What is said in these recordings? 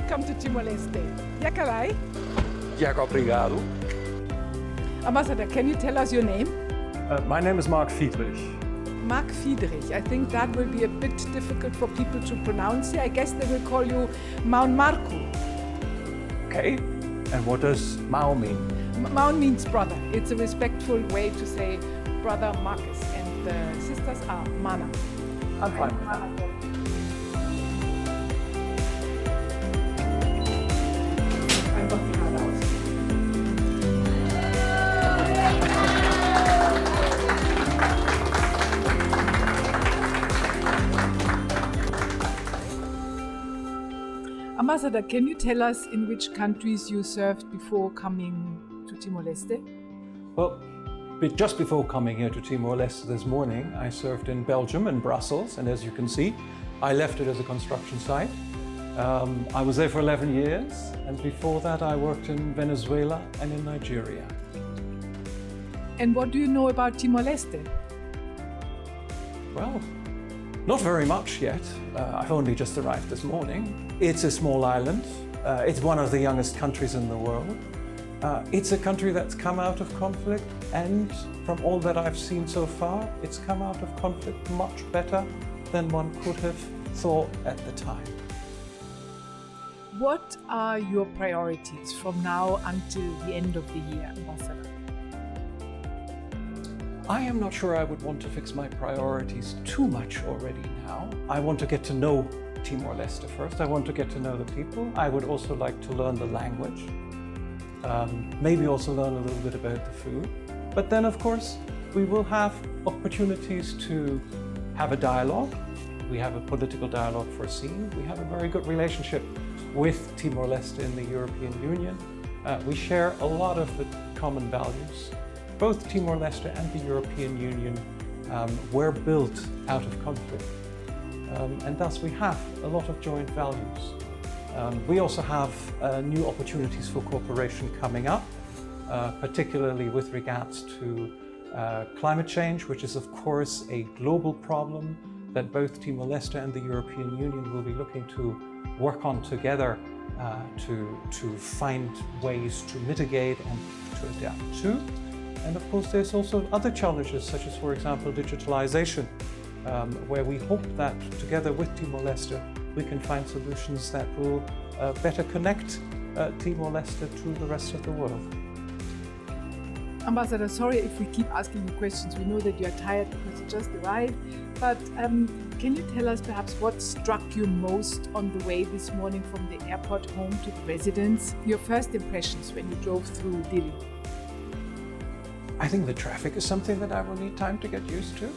welcome to Timor-Leste. Jak vai? Jak obrigado. Ambassador, can you tell us your name? My name is Mark Fiedrich. Mark Fiedrich. I think that will be a bit difficult for people to pronounce here. I guess they will call you Maun Marku. Okay, and what does Mao mean? Maun means brother. It's a respectful way to say brother Marcus, and the sisters are Mana. I'm fine. Einfach die Haare aus. Ambassador, can you tell us in which countries you served before coming to Timor-Leste? Well, just before coming here to Timor-Leste this morning, I served in Belgium and Brussels, and as you can see, I left it as a construction site. I was there for 11 years, and before that I worked in Venezuela and in Nigeria. And what do you know about Timor-Leste? Well, not very much yet. I've only just arrived this morning. It's a small island. It's one of the youngest countries in the world. It's a country that's come out of conflict, and from all that I've seen so far, it's come out of conflict much better than one could have thought at the time. What are your priorities from now until the end of the year, Ambassador? I am not sure I would want to fix my priorities too much already now. I want to get to know Timor-Leste first. I want to get to know the people. I would also like to learn the language. Maybe also learn a little bit about the food. But then, of course, we will have opportunities to have a dialogue. We have a political dialogue foreseen. We have a very good relationship with Timor-Leste in the European Union. We share a lot of the common values. Both Timor-Leste and the European Union were built out of conflict. And thus we have a lot of joint values. We also have new opportunities for cooperation coming up, particularly with regards to climate change, which is of course a global problem that both Timor-Leste and the European Union will be looking to work on together to find ways to mitigate and to adapt to. And of course there's also other challenges, such as, for example, digitalization, where we hope that together with Timor-Leste we can find solutions that will better connect Timor-Leste to the rest of the world. Ambassador, sorry if we keep asking you questions. We know that you are tired because you just arrived. But can you tell us perhaps what struck you most on the way this morning from the airport home to the residence? Your first impressions when you drove through Dili? I think the traffic is something that I will need time to get used to.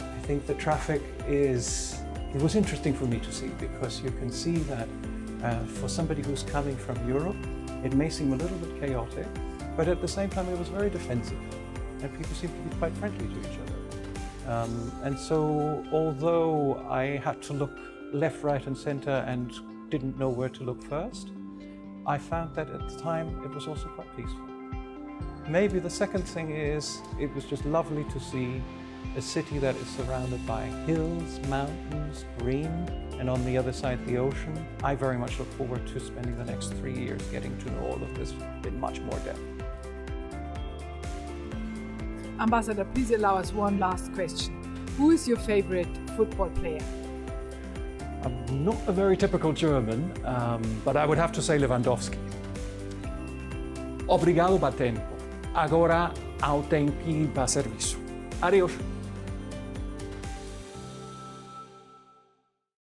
I think the traffic it was interesting for me to see, because you can see that for somebody who's coming from Europe, it may seem a little bit chaotic, but at the same time it was very defensive, and people seem to be quite friendly to each other. And so, although I had to look left, right and center and didn't know where to look first, I found that at the time it was also quite peaceful. Maybe the second thing is, it was just lovely to see a city that is surrounded by hills, mountains, green, and on the other side the ocean. I very much look forward to spending the next 3 years getting to know all of this in much more depth. Ambassador, please allow us one last question. Who is your favorite football player? I'm not a very typical German, but I would have to say Lewandowski. Obrigado, Batempo. Agora ao tempo para serviço. Adeus.